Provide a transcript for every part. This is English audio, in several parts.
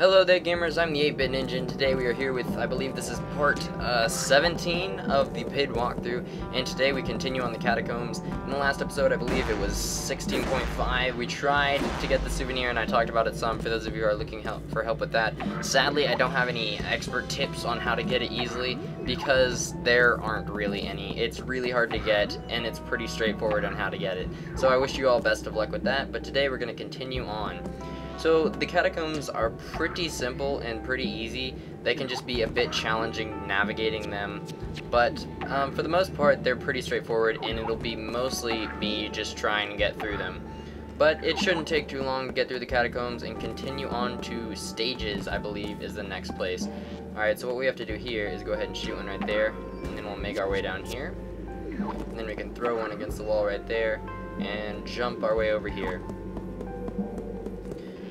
Hello there gamers, I'm the 8-Bit Ninja, and today we are here with, I believe this is part 17 of the Pid walkthrough, and today we continue on the Catacombs. In the last episode, I believe it was 16.5, we tried to get the souvenir, and I talked about it some for those of you who are looking for help with that. Sadly, I don't have any expert tips on how to get it easily, because there aren't really any. It's really hard to get, and it's pretty straightforward on how to get it. So I wish you all best of luck with that, but today we're going to continue on. So the Catacombs are pretty simple and pretty easy. They can just be a bit challenging navigating them, but for the most part they're pretty straightforward, and it'll be mostly me just trying to get through them. But it shouldn't take too long to get through the Catacombs and continue on to stages, I believe, is the next place. Alright, so what we have to do here is go ahead and shoot one right there, and then we'll make our way down here. And then we can throw one against the wall right there, and jump our way over here.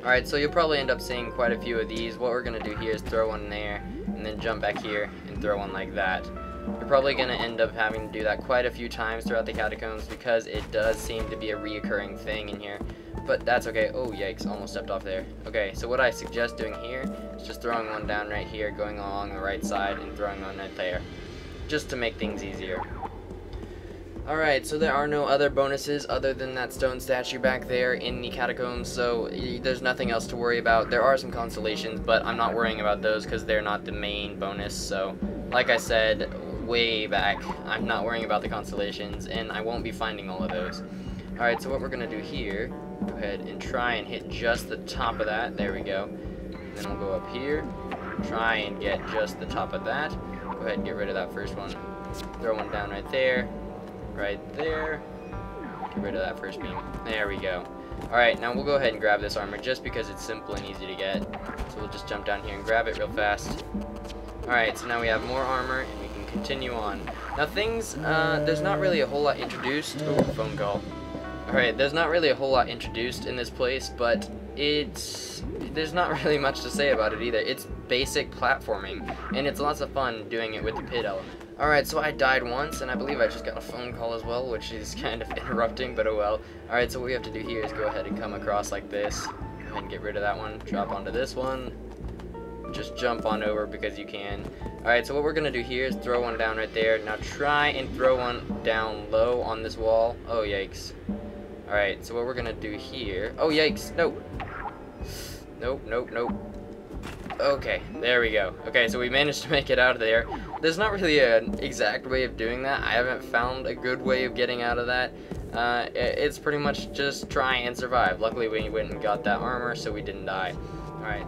Alright, so you'll probably end up seeing quite a few of these. What we're going to do here is throw one there, and then jump back here and throw one like that. You're probably going to end up having to do that quite a few times throughout the Catacombs because it does seem to be a reoccurring thing in here. But that's okay. Oh, yikes, almost stepped off there. Okay, so what I suggest doing here is just throwing one down right here, going along the right side, and throwing one right there, just to make things easier. Alright, so there are no other bonuses other than that stone statue back there in the Catacombs, so there's nothing else to worry about. There are some constellations, but I'm not worrying about those because they're not the main bonus, so like I said way back, I'm not worrying about the constellations, and I won't be finding all of those. Alright, so what we're going to do here, go ahead and try and hit just the top of that. There we go. And then we'll go up here, try and get just the top of that. Go ahead and get rid of that first one. Throw one down right there. Right there. Get rid of that first beam. There we go. Alright, now we'll go ahead and grab this armor just because it's simple and easy to get. So we'll just jump down here and grab it real fast. Alright, so now we have more armor and we can continue on. Now things, there's not really a whole lot introduced. Oh, phone call. Alright, there's not really a whole lot introduced in this place, but there's not really much to say about it either. It's basic platforming, and it's lots of fun doing it with the Pid element. Alright, so I died once, and I believe I just got a phone call as well, which is kind of interrupting, but oh well. Alright, so what we have to do here is go ahead and come across like this. Go ahead and get rid of that one. Drop onto this one. Just jump on over because you can. Alright, so what we're going to do here is throw one down right there. Now try and throw one down low on this wall. Oh, yikes. Alright, so what we're going to do here... Oh, yikes. No. Nope, nope, nope. Okay, there we go. Okay, so we managed to make it out of there. There's not really an exact way of doing that. I haven't found a good way of getting out of that. It's pretty much just try and survive. Luckily, we went and got that armor, so we didn't die. Alright.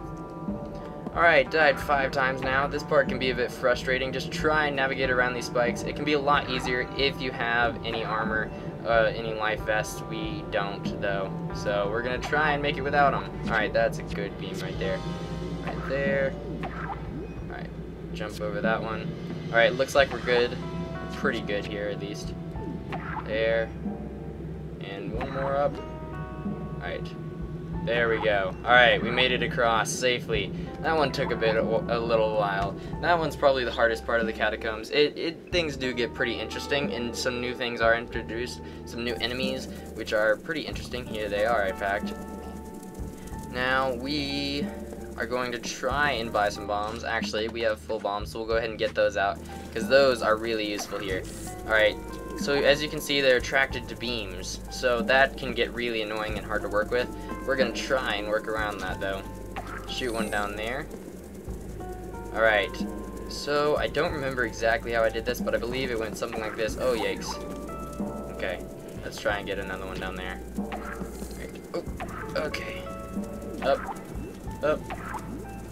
Alright, died 5 times now. This part can be a bit frustrating. Just try and navigate around these spikes. It can be a lot easier if you have any armor, any life vests. We don't, though. So we're going to try and make it without them. Alright, that's a good beam right there. Right there. Alright, jump over that one. Alright, looks like we're good. Pretty good here, at least. There. And one more up. Alright. There we go. Alright, we made it across safely. That one took a little while. That one's probably the hardest part of the Catacombs. Things do get pretty interesting, and some new things are introduced. Some new enemies, which are pretty interesting. Here they are, in fact. Now, we are going to try and buy some bombs. Actually, we have full bombs, so we'll go ahead and get those out, because those are really useful here. Alright, so as you can see, they're attracted to beams, so that can get really annoying and hard to work with. We're going to try and work around that, though. Shoot one down there. Alright, so I don't remember exactly how I did this, but I believe it went something like this. Oh, yikes. Okay, let's try and get another one down there. Right. Oh, okay. Up. Up.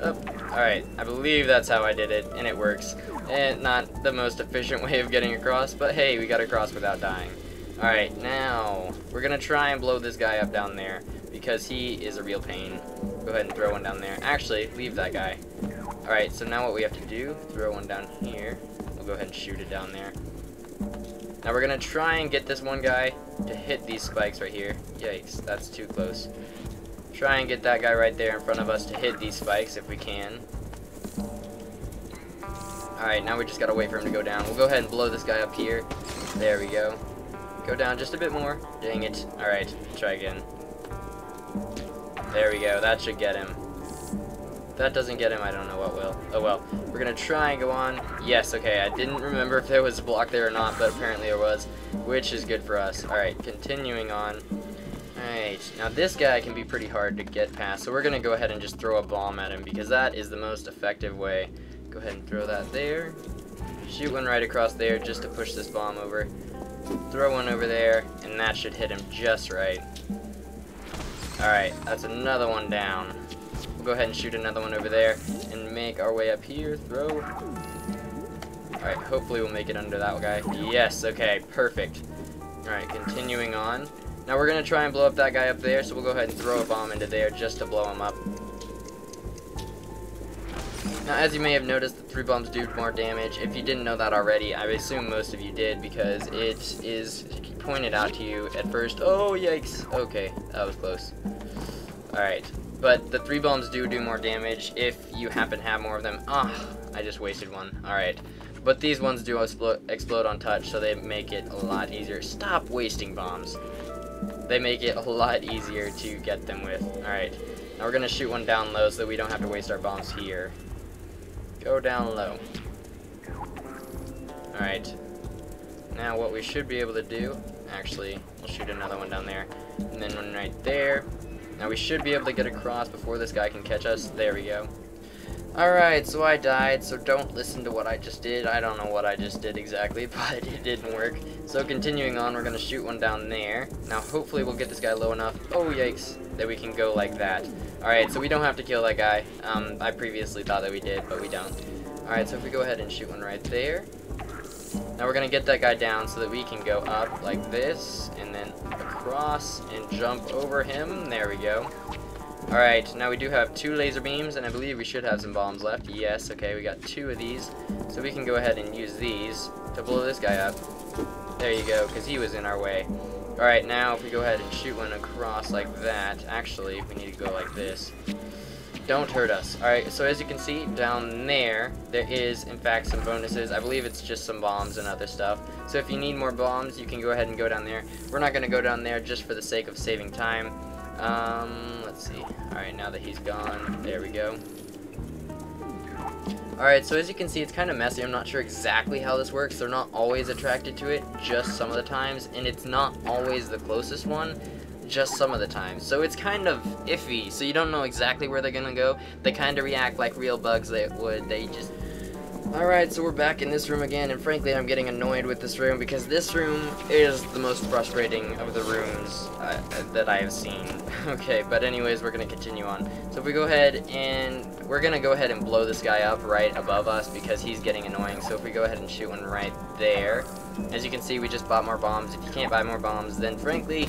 Up. Alright, I believe that's how I did it, and it works. And not the most efficient way of getting across, but hey, we got across without dying. Alright, now, we're gonna try and blow this guy up down there, because he is a real pain. Go ahead and throw one down there. Actually, leave that guy. Alright, so now what we have to do, throw one down here. We'll go ahead and shoot it down there. Now we're gonna try and get this one guy to hit these spikes right here. Yikes, that's too close. Try and get that guy right there in front of us to hit these spikes if we can. Alright, now we just gotta wait for him to go down. We'll go ahead and blow this guy up here. There we go. Go down just a bit more. Dang it. Alright, try again. There we go, that should get him. that doesn't get him, I don't know what will. Oh well. We're gonna try and go on. Yes, okay, I didn't remember if there was a block there or not, but apparently there was, which is good for us. Alright, continuing on. Alright, now this guy can be pretty hard to get past, so we're gonna go ahead and just throw a bomb at him, because that is the most effective way. Go ahead and throw that there. Shoot one right across there just to push this bomb over. Throw one over there, and that should hit him just right. Alright, that's another one down. We'll go ahead and shoot another one over there, and make our way up here. Throw. Alright, hopefully we'll make it under that guy. Yes, okay, perfect. Alright, continuing on. Now we're going to try and blow up that guy up there, so we'll go ahead and throw a bomb into there just to blow him up. Now, as you may have noticed, the 3 bombs do more damage. If you didn't know that already, I assume most of you did, because it is pointed out to you at first. Oh, yikes. Okay, that was close. Alright, but the 3 bombs do more damage if you happen to have more of them. Ah, I just wasted one. Alright, but these ones do explode on touch, so they make it a lot easier. Stop wasting bombs. They make it a lot easier to get them with. Alright, now we're going to shoot one down low so that we don't have to waste our bombs here. Go down low. Alright. Now what we should be able to do, actually, we'll shoot another one down there, and then one right there. Now we should be able to get across before this guy can catch us. There we go. Alright, so I died, so don't listen to what I just did. I don't know what I just did exactly, but it didn't work. So continuing on, we're going to shoot one down there. Now hopefully we'll get this guy low enough. Oh, yikes. That we can go like that. Alright, so we don't have to kill that guy. I previously thought that we did, but we don't. Alright, so if we go ahead and shoot one right there. Now we're going to get that guy down so that we can go up like this, and then across and jump over him. There we go. Alright, now we do have 2 laser beams, and I believe we should have some bombs left. Yes, okay, we got 2 of these. So we can go ahead and use these to blow this guy up. There you go, because he was in our way. Alright, now if we go ahead and shoot one across like that, actually, we need to go like this. Don't hurt us. Alright, so as you can see, down there is, in fact, some bonuses. I believe it's just some bombs and other stuff. So if you need more bombs, you can go ahead and go down there. We're not going to go down there just for the sake of saving time. Let's see. Alright, now that he's gone, there we go. Alright, so as you can see, it's kind of messy. I'm not sure exactly how this works. They're not always attracted to it, just some of the times, and it's not always the closest one, just some of the times. So it's kind of iffy, so you don't know exactly where they're gonna go. They kind of react like real bugs that would. They just... Alright, so we're back in this room again, and frankly I'm getting annoyed with this room because this room is the most frustrating of the rooms that I have seen. Okay, but anyways, we're going to continue on. So if we go ahead and we're going to go ahead and blow this guy up right above us because he's getting annoying. So if we go ahead and shoot one right there, as you can see, we just bought more bombs. If you can't buy more bombs, then frankly,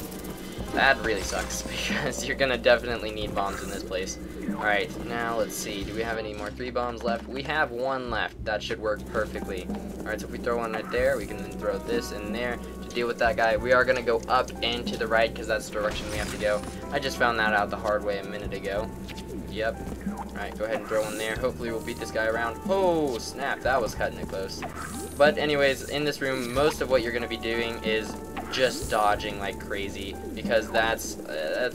that really sucks because you're going to definitely need bombs in this place. Alright, now let's see. Do we have any more 3 bombs left? We have 1 left. That should work perfectly. Alright, so if we throw one right there, we can then throw this in there to deal with that guy. We are going to go up and to the right because that's the direction we have to go. I just found that out the hard way a minute ago. Yep. Alright, go ahead and throw one there. Hopefully we'll beat this guy around. Oh, snap. That was cutting it close. But anyways, in this room, most of what you're going to be doing is just dodging like crazy because that's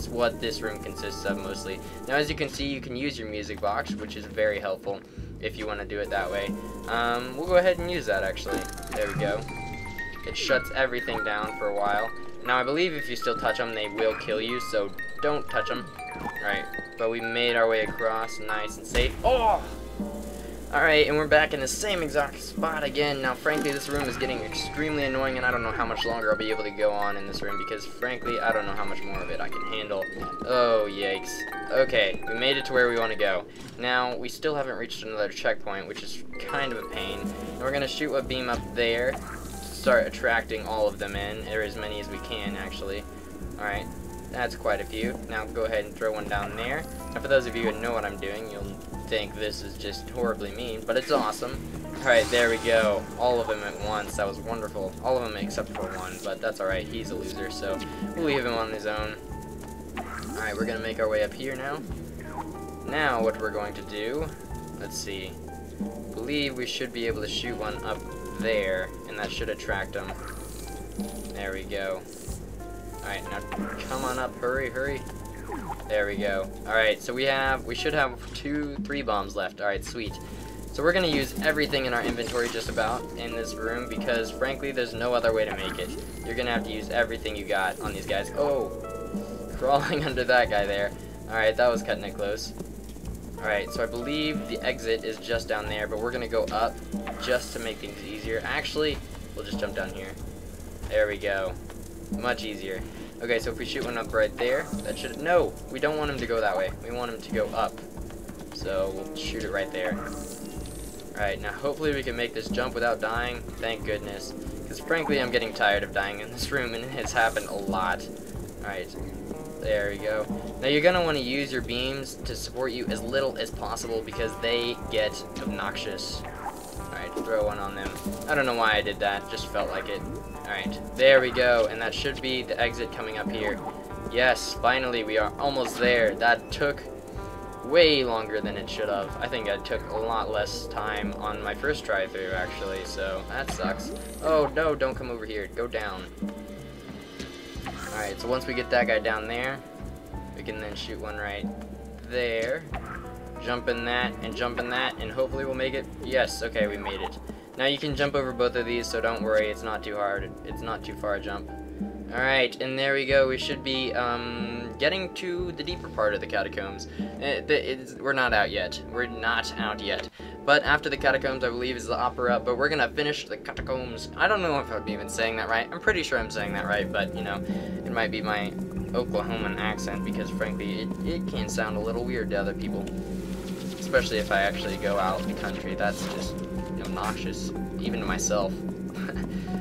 what this room consists of mostly. Now as you can see, you can use your music box, which is very helpful if you want to do it that way. We'll go ahead and use that actually. There we go. It shuts everything down for a while. Now I believe if you still touch them, they will kill you, so don't touch them. Alright, but we made our way across nice and safe. Oh! Alright, and we're back in the same exact spot again. Now, frankly, this room is getting extremely annoying, and I don't know how much longer I'll be able to go on in this room, because, frankly, I don't know how much more of it I can handle. Oh, yikes. Okay, we made it to where we want to go. Now, we still haven't reached another checkpoint, which is kind of a pain. And we're going to shoot a beam up there to start attracting all of them in, or as many as we can, actually. Alright, that's quite a few. Now, go ahead and throw one down there. Now, for those of you who know what I'm doing, you'll think this is just horribly mean, but it's awesome. Alright, there we go. All of them at once. That was wonderful. All of them except for one, but that's alright. He's a loser, so we'll leave him on his own. Alright, we're going to make our way up here now. Now, what we're going to do, let's see. I believe we should be able to shoot one up there, and that should attract them. There we go. Alright, now come on up. Hurry, hurry. There we go. Alright, so we should have 3 bombs left. Alright, sweet. So we're gonna use everything in our inventory just about in this room because frankly there's no other way to make it. You're gonna have to use everything you got on these guys. Oh, crawling under that guy there. Alright, that was cutting it close. Alright, so I believe the exit is just down there, but we're gonna go up just to make things easier. Actually, we'll just jump down here. There we go. Much easier. Okay, so if we shoot one up right there, that should... No, we don't want him to go that way. We want him to go up. So we'll shoot it right there. Alright, now hopefully we can make this jump without dying. Thank goodness. Because frankly, I'm getting tired of dying in this room, and it has happened a lot. Alright, there we go. Now you're going to want to use your beams to support you as little as possible because they get obnoxious. Alright, throw one on them. I don't know why I did that, just felt like it. Alright, there we go, and that should be the exit coming up here. Yes, finally, we are almost there. That took way longer than it should have. I think I took a lot less time on my first try through, actually, so that sucks. Oh, no, don't come over here. Go down. Alright, so once we get that guy down there, we can then shoot one right there. Jump in that, and hopefully we'll make it. Yes, okay, we made it. Now you can jump over both of these, so don't worry, it's not too hard. It's not too far a jump. Alright, and there we go. We should be getting to the deeper part of the catacombs. We're not out yet. We're not out yet. But after the catacombs, I believe, is the opera, but we're gonna finish the catacombs. I don't know if I'm even saying that right. I'm pretty sure I'm saying that right, but, you know, it might be my Oklahoman accent, because, frankly, it can sound a little weird to other people. Especially if I actually go out in the country. That's just obnoxious, even to myself.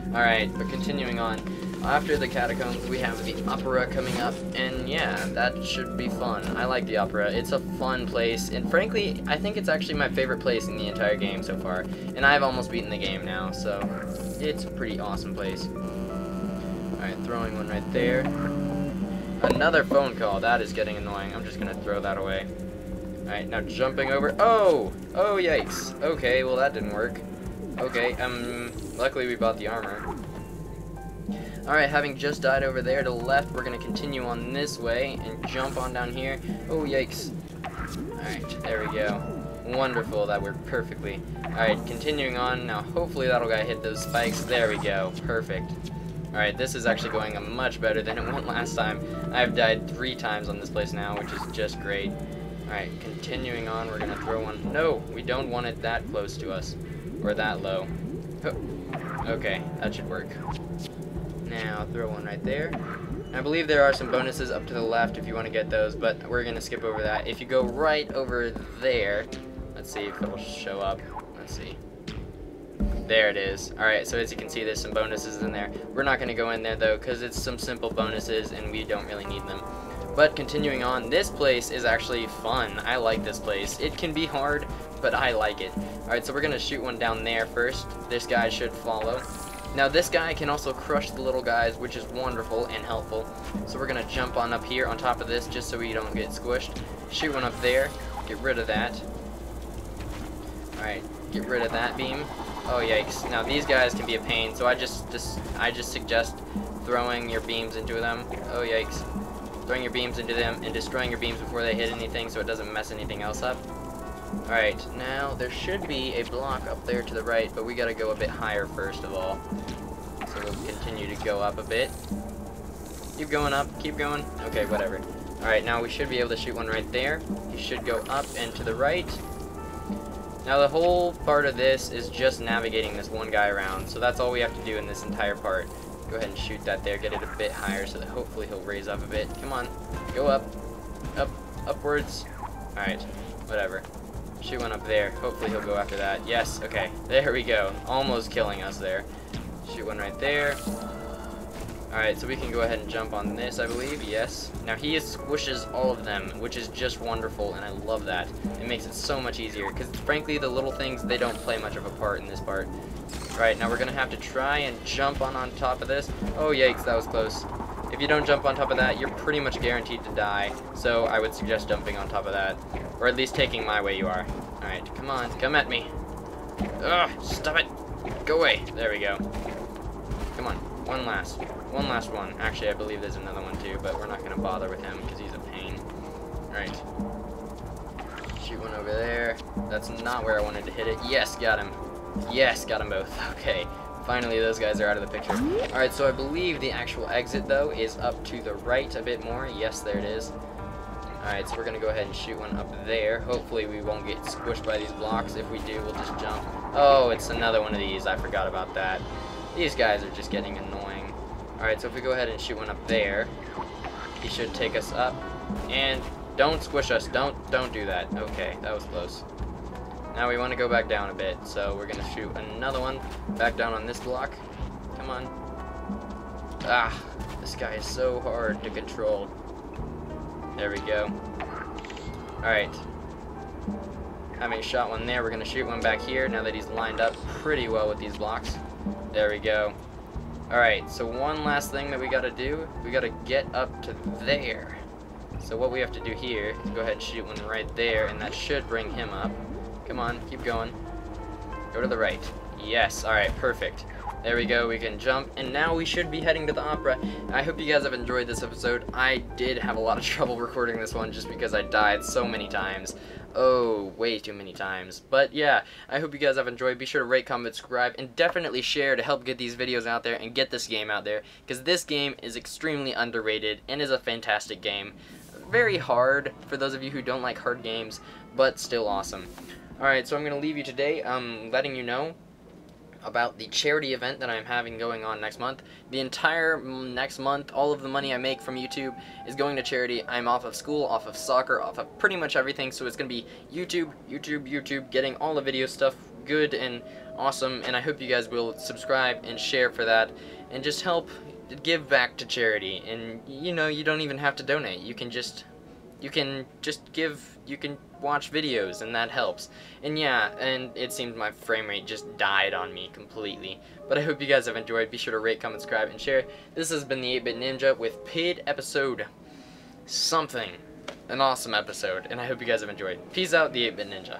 Alright, but continuing on. After the catacombs, we have the opera coming up, and yeah, that should be fun. I like the opera. It's a fun place, and frankly, I think it's actually my favorite place in the entire game so far. And I've almost beaten the game now, so it's a pretty awesome place. Alright, throwing one right there. Another phone call. That is getting annoying. I'm just gonna throw that away. Alright, now jumping over. Oh! Oh, yikes. Okay, well that didn't work. Okay, luckily we bought the armor. Alright, having just died over there to the left, we're going to continue on this way and jump on down here. Oh, yikes. Alright, there we go. Wonderful, that worked perfectly. Alright, continuing on. Now, hopefully that'll hit those spikes. There we go. Perfect. Alright, this is actually going much better than it went last time. I've died 3 times on this place now, which is just great. Alright, continuing on, we're going to throw one. No, we don't want it that close to us. Or that low. Oh. Okay, that should work. Now, throw one right there. I believe there are some bonuses up to the left if you want to get those, but we're going to skip over that. If you go right over there, let's see if it'll show up. Let's see. There it is. Alright, so as you can see, there's some bonuses in there. We're not going to go in there, though, because it's some simple bonuses, and we don't really need them. But continuing on, this place is actually fun. I like this place. It can be hard, but I like it. Alright, so we're going to shoot one down there first. This guy should follow. Now this guy can also crush the little guys, which is wonderful and helpful. So we're going to jump on up here on top of this just so we don't get squished. Shoot one up there. Get rid of that. Alright, get rid of that beam. Oh yikes. Now these guys can be a pain, so I just suggest throwing your beams into them. Oh yikes. Throwing your beams into them and destroying your beams before they hit anything so it doesn't mess anything else up. Alright, now there should be a block up there to the right, but we gotta go a bit higher first of all. So we'll continue to go up a bit. Keep going up, keep going. Okay, whatever. Alright, now we should be able to shoot one right there. He should go up and to the right. Now the whole part of this is just navigating this one guy around, so that's all we have to do in this entire part. Go ahead and shoot that there, get it a bit higher so that hopefully he'll raise up a bit. Come on, go up, up, upwards. Alright, whatever. Shoot one up there. Hopefully he'll go after that. Yes, okay. There we go. Almost killing us there. Shoot one right there. Alright, so we can go ahead and jump on this, I believe. Yes. Now he squishes all of them, which is just wonderful, and I love that. It makes it so much easier, because frankly, the little things, they don't play much of a part in this part. Alright, now we're going to have to try and jump on top of this. Oh, yikes, that was close. If you don't jump on top of that, you're pretty much guaranteed to die. So I would suggest jumping on top of that. Or at least taking my way you are. Alright, come on, come at me. Ugh, stop it. Go away. There we go. Come on, one last one. Actually, I believe there's another one too, but we're not going to bother with him because he's a pain. Alright. Shoot one over there. That's not where I wanted to hit it. Yes, got him. Yes, got them both. Okay. Finally, those guys are out of the picture. Alright, so I believe the actual exit, though, is up to the right a bit more. Yes, there it is. Alright, so we're going to go ahead and shoot one up there. Hopefully we won't get squished by these blocks. If we do, we'll just jump. Oh, it's another one of these. I forgot about that. These guys are just getting annoying. Alright, so if we go ahead and shoot one up there, he should take us up. And don't squish us. Don't do that. Okay, that was close. Now we want to go back down a bit, so we're going to shoot another one back down on this block. Come on. Ah, this guy is so hard to control. There we go. Alright. Having shot one there, we're going to shoot one back here now that he's lined up pretty well with these blocks. There we go. Alright, so one last thing that we got to do. We got to get up to there. So what we have to do here is go ahead and shoot one right there, and that should bring him up. Come on, keep going. Go to the right. Yes, alright, perfect. There we go, we can jump, and now we should be heading to the opera. I hope you guys have enjoyed this episode. I did have a lot of trouble recording this one just because I died so many times. Oh, way too many times. But yeah, I hope you guys have enjoyed. Be sure to rate, comment, subscribe, and definitely share to help get these videos out there and get this game out there, because this game is extremely underrated and is a fantastic game. Very hard for those of you who don't like hard games, but still awesome. Alright, so I'm going to leave you today letting you know about the charity event that I'm having going on next month. The entire next month, all of the money I make from YouTube is going to charity. I'm off of school, off of soccer, off of pretty much everything, so it's going to be YouTube, getting all the video stuff good and awesome, and I hope you guys will subscribe and share for that, and just help give back to charity. And you know, you don't even have to donate. You can just give, you can watch videos, and that helps. And yeah, and it seems my frame rate just died on me completely. But I hope you guys have enjoyed. Be sure to rate, comment, subscribe, and share. This has been the 8-Bit Ninja with Pid episode something. An awesome episode, and I hope you guys have enjoyed. Peace out, the 8-Bit Ninja.